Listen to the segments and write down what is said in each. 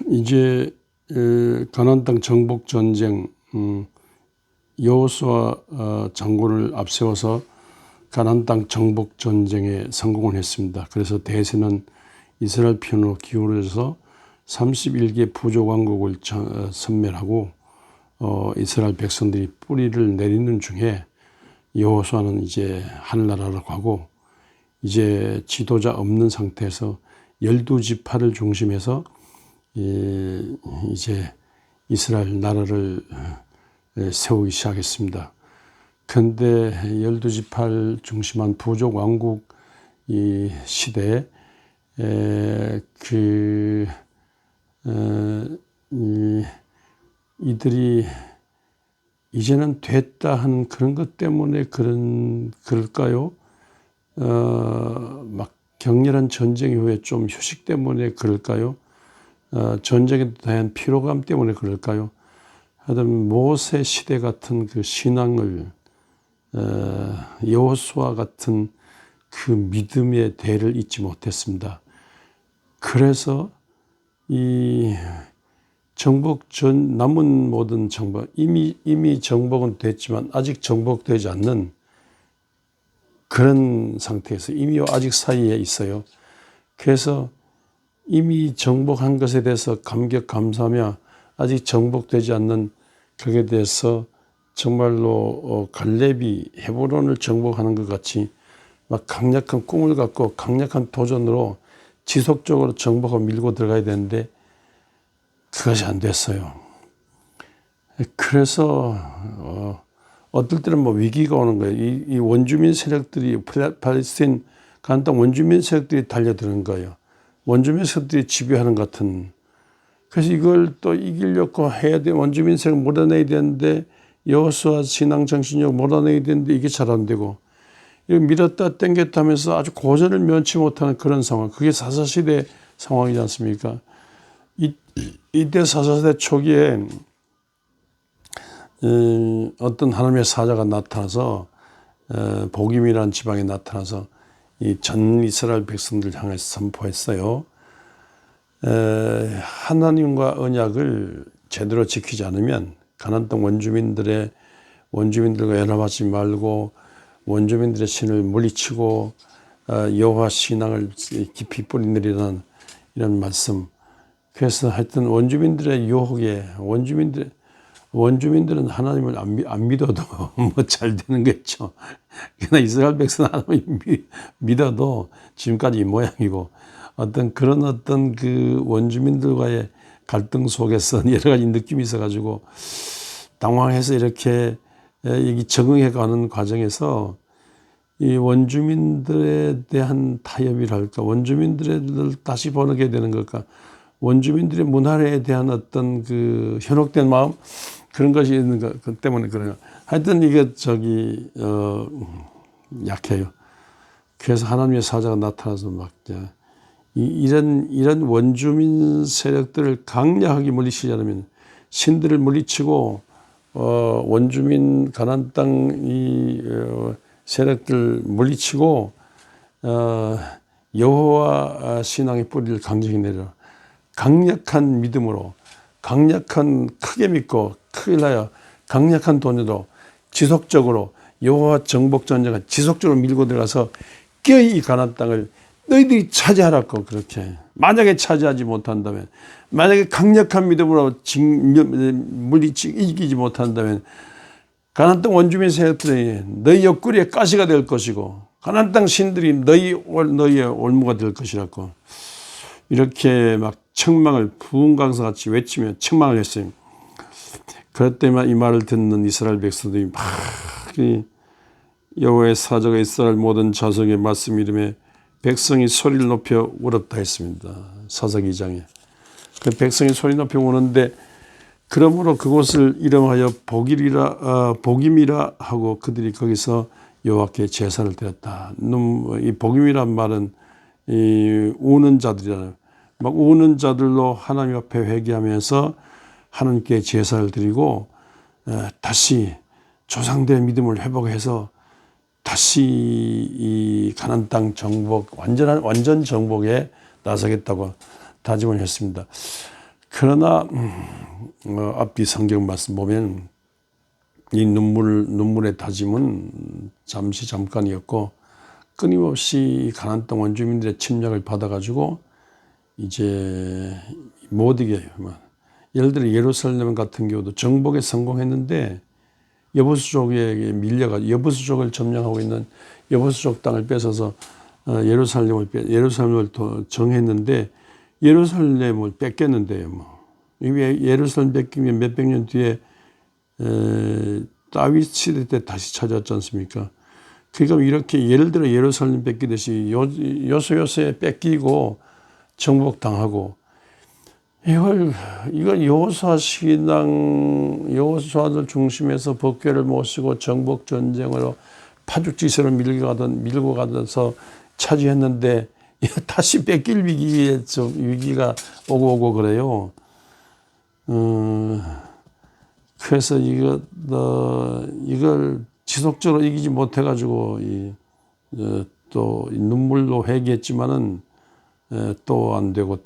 이제 가나안 땅 정복 전쟁, 여호수아 장군을 앞세워서 가나안 땅 정복 전쟁에 성공을 했습니다. 그래서 대세는 이스라엘 편으로 기울어져서 31개 부족 왕국을 섬멸하고 이스라엘 백성들이 뿌리를 내리는 중에 여호수아는 이제 하늘나라로 가고 이제 지도자 없는 상태에서 12지파를 중심해서 이제 이스라엘 나라를 세우기 시작했습니다. 그런데 12지파를 중심한 부족 왕국 이 시대에 이들이 이제는 됐다 하는 그런 것 때문에 그럴까요? 막 격렬한 전쟁 이후에 좀 휴식 때문에 그럴까요? 전쟁에 대한 피로감 때문에 그럴까요? 하여튼 모세 시대 같은 그 신앙을 여호수아 같은 그 믿음의 대를 잊지 못했습니다. 그래서 이 정복 전 남은 모든 정복 이미 정복은 됐지만 아직 정복되지 않는 그런 상태에서 이미 아직 사이에 있어요. 그래서 이미 정복한 것에 대해서 감격 감사하며 아직 정복되지 않는 것에 대해서 정말로 갈렙이 헤브론을 정복하는 것 같이 막 강력한 꿈을 갖고 강력한 도전으로 지속적으로 정복하고 밀고 들어가야 되는데 그것이 안 됐어요. 그래서 어떨 때는 뭐 위기가 오는 거예요. 이 원주민 세력들이 팔레스타인 가나안 땅 원주민 세력들이 달려드는 거예요. 원주민 세력들이 지배하는 것 같은. 그래서 이걸 또 이기려고 해야 돼. 원주민 세력 몰아내야 되는데 여호수아 신앙 정신력 몰아내야 되는데 이게 잘 안 되고 밀었다 땡겼다 하면서 아주 고전을 면치 못하는 그런 상황. 그게 사사시대 상황이지 않습니까? 이때 사사시대 초기에 어떤 하나님의 사자가 나타나서 복임이라는 지방에 나타나서 이 전 이스라엘 백성들 향해서 선포했어요. 하나님과 언약을 제대로 지키지 않으면 가나안 땅 원주민들과 연합하지 말고 원주민들의 신을 물리치고 여호와 신앙을 깊이 뿌리내리라는 이런 말씀. 그래서 하여튼 원주민들의 유혹에 원주민들은 하나님을 안 믿어도 뭐 잘 되는 거겠죠. 그러나 이스라엘 백성은 하나님을 믿어도 지금까지 이 모양이고 어떤 그 원주민들과의 갈등 속에서 여러 가지 느낌이 있어가지고 당황해서 이렇게 적응해 가는 과정에서 이 원주민들에 대한 타협이랄까, 원주민들을 다시 번역해야 되는 걸까, 원주민들의 문화에 대한 어떤 그 현혹된 마음 그런 것이 있는 것 때문에 그래요. 하여튼 이게 약해요. 그래서 하나님의 사자가 나타나서 막 이런 원주민 세력들을 강력하게 물리치지 않으면 신들을 물리치고 원주민 가나안 땅 이 세력들 물리치고 여호와 신앙의 뿌리를 강력히 내려 강력한 믿음으로 강력한 크게 믿고 크게 나여 강력한 돈으로 지속적으로 여호와 정복 전쟁을 지속적으로 밀고 들어가서 깨이 이 가나안 땅을 너희들이 차지하라고. 그렇게 만약에 차지하지 못한다면, 만약에 강력한 믿음으로 이기지 못한다면 가나안 땅 원주민 세력들이 너희 옆구리에 가시가 될 것이고 가나안 땅 신들이 너희의 올무가 될 것이라고 이렇게 막 책망을 부흥강사같이 외치며 책망을 했어요. 그럴 때만 이 말을 듣는 이스라엘 백성들이 막 여호와의 사자가 이스라엘 모든 자손에게 말씀 이름에 백성이 소리를 높여 울었다 했습니다. 사사기 2장에. 그 백성이 소리 높여 우는데 그러므로 그곳을 이름하여 복임이라 하고 그들이 거기서 여호와께 제사를 드렸다. 이 복임이란 말은 이 우는 자들이라. 막 우는 자들로 하나님 앞에 회개하면서 하나님께 제사를 드리고 다시 조상들의 믿음을 회복해서 다시 이 가나안 땅 정복 완전 정복에 나서겠다고 다짐을 했습니다. 그러나 앞뒤 성경 말씀 보면 이 눈물의 다짐은 잠깐이었고 끊임없이 가나안 땅 원주민들의 침략을 받아가지고 이제 못 이겨요. 예를 들어 예루살렘 같은 경우도 정복에 성공했는데 여부수족에게 밀려가 여부수족을 점령하고 있는 여부수족 땅을 뺏어서 예루살렘을 정했는데 예루살렘을 뺏겼는데요. 예루살렘 뺏기면 몇백 년 뒤에 다윗 시대 때 다시 찾아왔지 않습니까? 그러니까 이렇게 예를 들어 예루살렘 뺏기듯이 요소요소에 뺏기고 정복당하고 이걸 여호수아 여호수아들 중심에서 법궤를 모시고 정복 전쟁으로 파죽지세로 밀고 가서 차지했는데 다시 뺏길 위기가 오고 그래요. 그래서 이걸 지속적으로 이기지 못해가지고 또 눈물로 회개했지만은 또 안 되고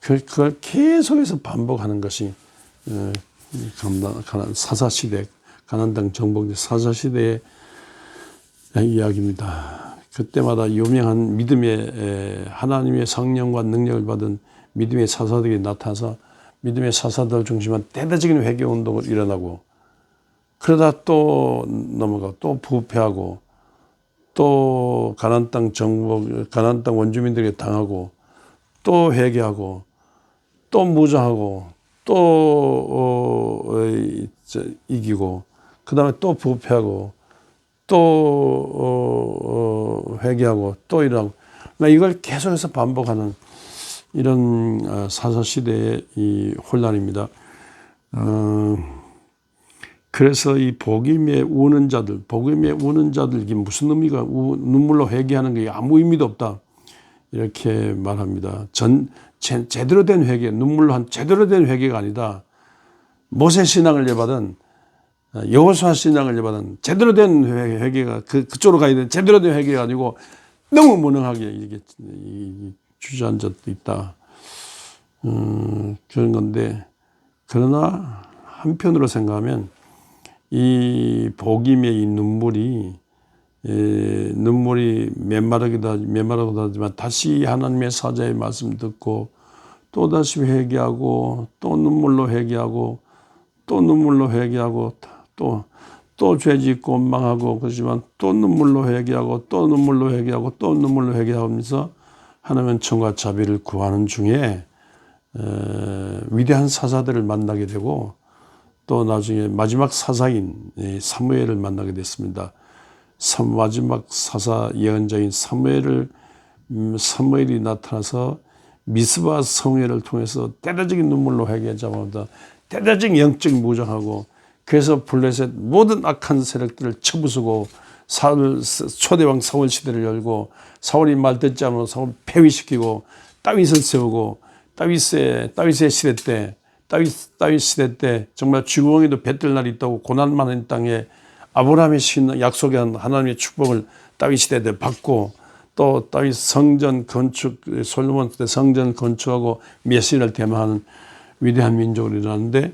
그걸 계속해서 반복하는 것이 사사시대 가나안 땅 정복 사사시대의 이야기입니다. 그때마다 유명한 믿음의 하나님의 성령과 능력을 받은 믿음의 사사들이 나타나서 믿음의 사사들 중심한 대대적인 회개운동을 일어나고 그러다 또 넘어가고 또 부패하고 또 가나안 땅 정복, 가나안 땅 원주민들에게 당하고 또 회개하고 또 무장하고 또 이기고 그 다음에 또 부패하고 또 회개하고 또 일하고 이걸 계속해서 반복하는 이런 사사시대의 이 혼란입니다. 그래서 이 복임에 우는 자들 이게 무슨 의미가 눈물로 회개하는 게 아무 의미도 없다 이렇게 말합니다. 제대로 된 회개, 눈물로 한 제대로 된 회개가 아니다. 모세 신앙을 예받은 여호수아 신앙을 예받은 제대로 된 회개가 그쪽으로 가야 되는 제대로 된 회개가 아니고 너무 무능하게 이게 주저앉은 적도 있다. 그런 건데 그러나 한편으로 생각하면 이 복임의 이 눈물이 메마르기도 하지만 다시 하나님의 사자의 말씀 듣고 또 다시 회개하고 또 눈물로 회개하고 또 눈물로 회개하고 또 죄짓고 원망하고 그렇지만 또 눈물로 회개하고 또 눈물로 회개하고 또 눈물로 회개하면서 하나님의 청과 자비를 구하는 중에 위대한 사사들을 만나게 되고 또 나중에 마지막 사사인 사무엘을 만나게 됐습니다. 마지막 사사 예언자인 사무엘이 나타나서 미스바 성회를 통해서 대대적인 눈물로 회개하자마자 대대적인 영적 무장하고 그래서 블레셋 모든 악한 세력들을 쳐부수고 초대왕 사울 시대를 열고 사울이 말 듣지 않으면 사울 폐위시키고 다윗을 세우고 다윗의 시대 때 다윗 시대 때 정말 쥐구멍에도 뱉을 날이 있다고 고난 많은 땅에 아브라함의 약속한 하나님의 축복을 다윗 시대 때 받고 또 다윗 성전 건축 솔로몬 때 성전 건축하고 메시아를 대마하는 위대한 민족으로 일어났는데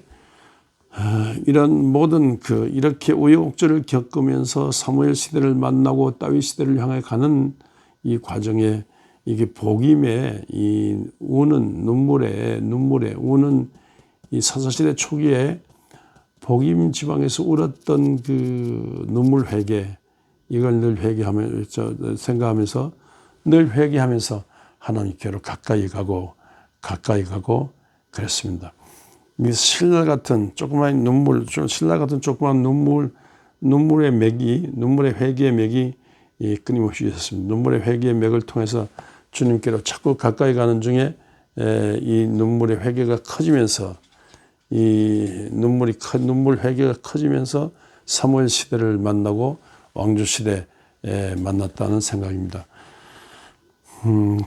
이런 모든 이렇게 우여곡절을 겪으면서 사무엘 시대를 만나고 다윗 시대를 향해 가는 이 과정에 이게 복임의 이 우는 눈물에 우는 이 사사시대 초기에 복임 지방에서 울었던 그 눈물 회개 이걸 늘 생각하면서 늘 회개하면서 하나님께로 가까이 가고 그랬습니다. 신라 같은 조그만 눈물의 맥이 눈물의 회개의 맥이 끊임없이 있었습니다. 눈물의 회개의 맥을 통해서 주님께로 자꾸 가까이 가는 중에 이 눈물의 회개가 커지면서 이 눈물 회개가 커지면서 사무엘 시대를 만나고 왕조 시대에 만났다는 생각입니다.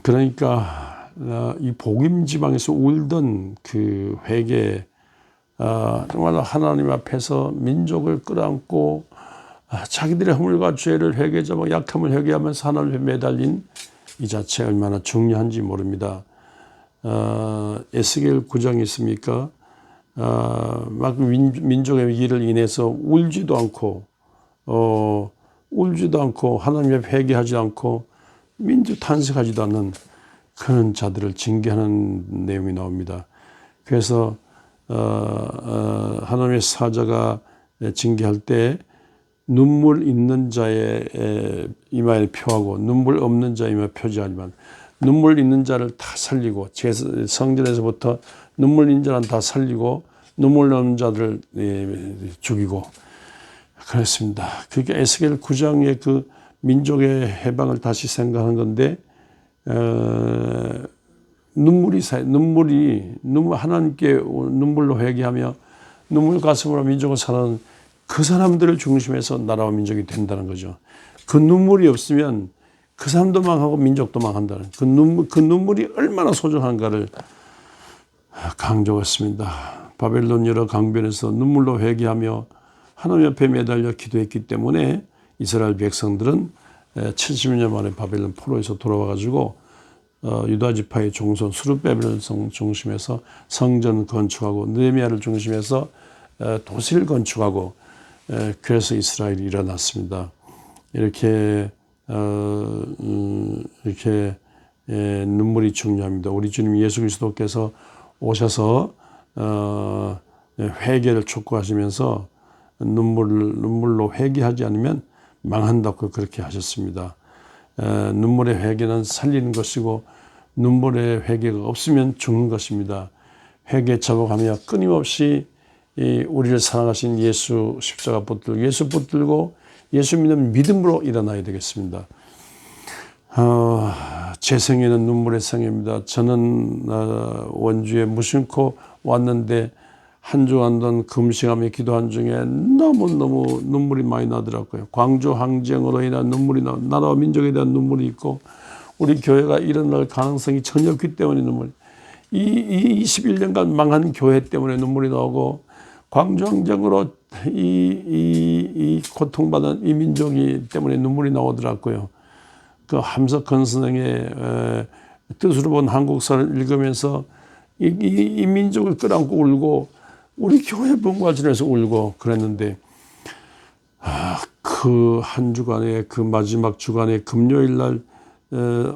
그러니까 이 복임 지방에서 울던 그 회개, 정말 하나님 앞에서 민족을 끌어안고 자기들의 허물과 죄를 회개하고 약함을 회개하면서 하나님 앞에 매달린 이 자체가 얼마나 중요한지 모릅니다. 에스겔 9장이 있습니까? 막 민족의 위기를 인해서 울지도 않고 하나님 앞에 회개하지 않고 민족 탄식하지도 않는 그런 자들을 징계하는 내용이 나옵니다. 그래서 하나님의 사자가 징계할 때 눈물 있는 자의 이마에 표하고 눈물 없는 자의 이마에 표지하지만 눈물 있는 자를 다 살리고 성전에서부터 눈물 있는 자는 다 살리고 눈물 없는 자들을 죽이고 그랬습니다. 그게 에스겔 9장의 그 민족의 해방을 다시 생각하는 건데 눈물이 하나님께 눈물로 회개하며 눈물 가슴으로 민족을 사는 그 사람들을 중심해서 나라와 민족이 된다는 거죠. 그 눈물이 없으면 그 사람도 망하고 민족도 망한다는 그 눈물이 얼마나 소중한가를 강조했습니다. 바벨론 여러 강변에서 눈물로 회개하며 하나님 앞에 매달려 기도했기 때문에 이스라엘 백성들은 70년 만에 바벨론 포로에서 돌아와가지고 유다 지파의 종손 스룹바벨을 중심해서 성전 건축하고 느헤미야를 중심해서 도시를 건축하고 그래서 이스라엘이 일어났습니다. 이렇게 눈물이 중요합니다. 우리 주님 예수 그리스도께서 오셔서 회개를 촉구하시면서 눈물로 회개하지 않으면 망한다고 그렇게 하셨습니다. 눈물의 회개는 살리는 것이고 눈물의 회개가 없으면 죽는 것입니다. 회개 자복하며 끊임없이 우리를 사랑하신 예수 십자가 붙들고 예수 붙들고 예수 믿는 믿음으로 일어나야 되겠습니다. 제 생애는 눈물의 생애입니다. 저는 원주에 무심코 왔는데 한 주간 동 금식하며 기도한 중에 너무너무 눈물이 많이 나더라고요. 광주 항쟁으로 인한 눈물이 나라와 민족에 대한 눈물이 있고 우리 교회가 일어날 가능성이 전혀 없기 때문에 눈물이 이 21년간 망한 교회 때문에 눈물이 나오고 광주 항쟁으로 이 고통받은 이 민족이 때문에 눈물이 나오더라고요. 그 함석헌 선생의 뜻으로 본 한국사를 읽으면서 이 민족을 끌어안고 울고 우리 교회 분과진에서 울고 그랬는데 그 한 주간에 그 마지막 주간에 금요일 날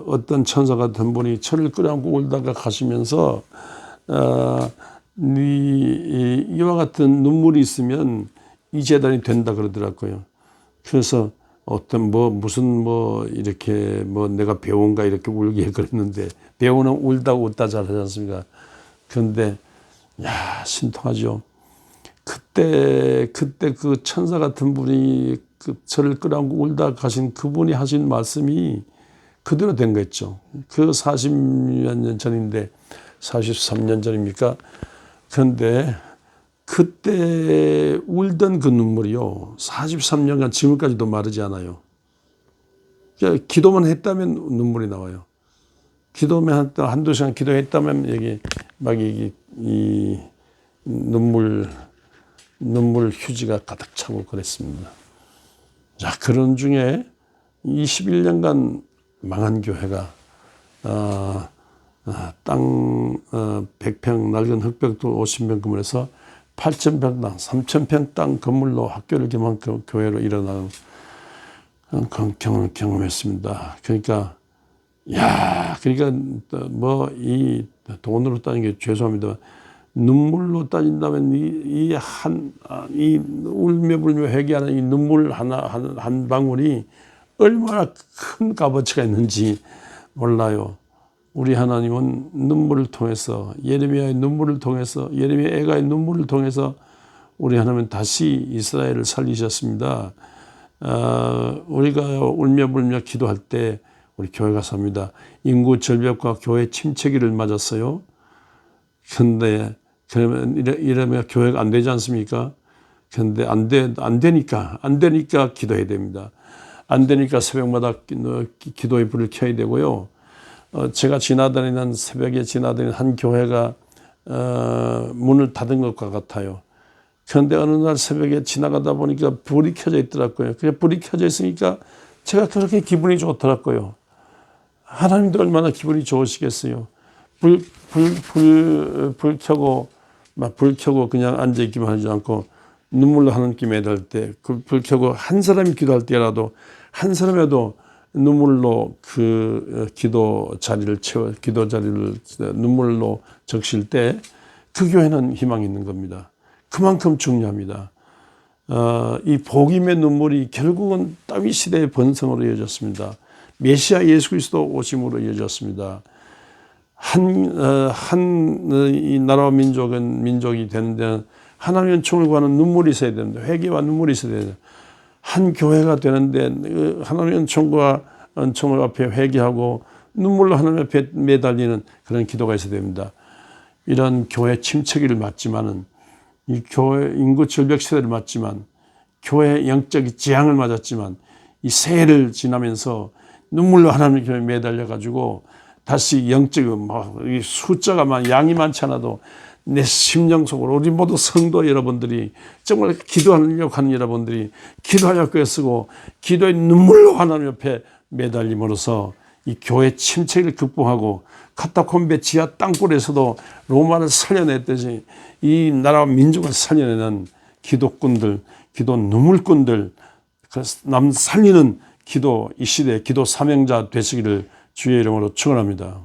어떤 천사 같은 분이 저를 끌어안고 울다가 가시면서 이와 같은 눈물이 있으면 이 재단이 된다 그러더라고요. 그래서 어떤 무슨 이렇게 내가 배우인가 이렇게 울게 그랬는데 배우는 울다고 웃다 잘하지 않습니까? 그런데 신통하죠. 그때 그 천사 같은 분이 저를 끌어안고 울다 가신 그분이 하신 말씀이 그대로 된 거였죠. 그 40몇 년 전인데 43년 전입니까? 그런데 그때 울던 그 눈물이요 43년간 지금까지도 마르지 않아요. 그러니까 기도만 했다면 눈물이 나와요. 기도만 한두 시간 기도했다면 여기 막 이 눈물 휴지가 가득 차고 그랬습니다. 자, 그런 중에 21년간 망한 교회가 땅 100평 낡은 흑백돌 50평 건물에서 8,000평 땅, 3,000평 땅 건물로 학교를 겸한 교회로 일어나는 그런 경험을 경험했습니다. 그러니까 이 돈으로 따지는 게 죄송합니다. 눈물로 따진다면 이 울며불며 회개하는 이 눈물 한 방울이 얼마나 큰 값어치가 있는지 몰라요. 우리 하나님은 눈물을 통해서 예레미야의 눈물을 통해서 예레미야 애가의 눈물을 통해서 우리 하나님은 다시 이스라엘을 살리셨습니다. 우리가 울며불며 기도할 때 우리 교회가 삽니다. 인구 절벽과 교회 침체기를 맞았어요. 그런데 그러면 이러면 교회가 안 되지 않습니까? 그런데 안 되니까 기도해야 됩니다. 안 되니까 새벽마다 기도의 불을 켜야 되고요. 제가 새벽에 지나다니는 한 교회가 문을 닫은 것과 같아요. 그런데 어느 날 새벽에 지나가다 보니까 불이 켜져 있더라고요. 불이 켜져 있으니까 제가 그렇게 기분이 좋더라고요. 하나님도 얼마나 기분이 좋으시겠어요. 불 켜고 막 불 켜고 그냥 앉아 있기만 하지 않고 눈물로 하나님께 매달 때, 그 불 켜고 한 사람이 기도할 때라도 한 사람이라도 눈물로 그 기도 자리를 눈물로 적실 때 그 교회는 희망이 있는 겁니다. 그만큼 중요합니다. 이 복임의 눈물이 결국은 다윗 시대의 번성으로 이어졌습니다. 메시아 예수 그리스도 오심으로 이어졌습니다. 이 나라와 민족이 되는 데는 하나님의 은총을 구하는 눈물이 있어야 됩니다. 회개와 눈물이 있어야 됩니다. 한 교회가 되는데 하나님의 은총을 앞에 회개하고 눈물로 하나님 앞에 매달리는 그런 기도가 있어야 됩니다. 이런 교회 침체기를 맞지만은, 이 교회 인구 절벽 시대를 맞지만, 교회 영적 재앙을 맞았지만, 이 새해를 지나면서 눈물로 하나님의 교회에 매달려 가지고 다시 영적인 이 숫자가 양이 많지 않아도 내 심령 속으로 우리 모두 성도 여러분들이 정말 기도하려고 하는 여러분들이 기도하려고 애쓰고 기도의 눈물로 하나님 옆에 매달림으로써 이 교회 침체를 극복하고 카타콤베 지하 땅굴에서도 로마를 살려냈듯이 이 나라와 민족을 살려내는 기도꾼들, 기도 눈물꾼들, 남 살리는 기도, 이 시대 기도 사명자 되시기를 주의 이름으로 축원합니다.